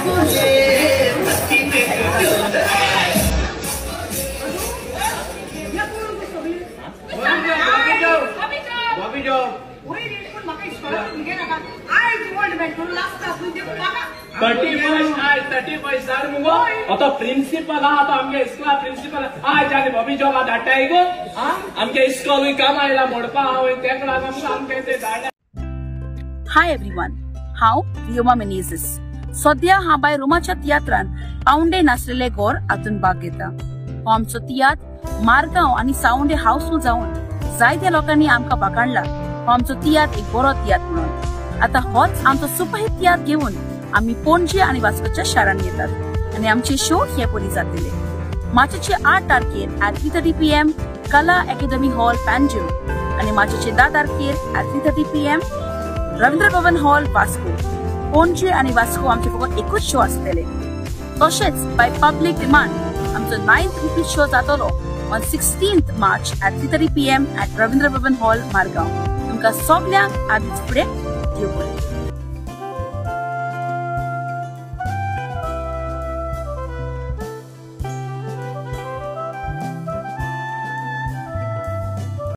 आता प्रिंसिपल आता आमगे स्कूल प्रिंसिपल आय जाने बॉबी जॉब धाडटाय गो आमगे स्कूल काम आयला मोडपा हांव तेका लागून आमगे ते धाडा. हाय एवरीवन, हांव रियोमा मेनेझिस. सध्या हांव बाय रोमाच्या तियात्रान पावंडे नाचलेले गोर हातून भाग घेता. हो आमचो तियात्र मारगांव आनी सावंडे हाऊसफुल जावन जायत्या लोकांनी आमकां भाकाणला. हो आमचो तियात्र एक बरो तियात्र म्हणून. आता होच आमचो सुपरहिट तियात्र घेवन आम्ही पणजी आणि वास्कोच्या शारांत येतात आणि आमचे शो हे परी जातले. मार्चाचे 8 तारखेर at 3:30 PM कला अकॅडमी हॉल पॅन्जो आणि मार्चाचे 10 तारखेर at 3:30 PM रवींद्र भवन हॉल वास्को. पणजी आणि वास्को आमचे फकत एकूच शो आसतले. तशेंच बाय पब्लिक डिमांड आमचो 9th रिपीट शो जातलो on 16th March at 3:30 PM at Ravindra भवन हॉल मारगांव. तुमकां सगळ्यांक आदींच फुडें देव बरें.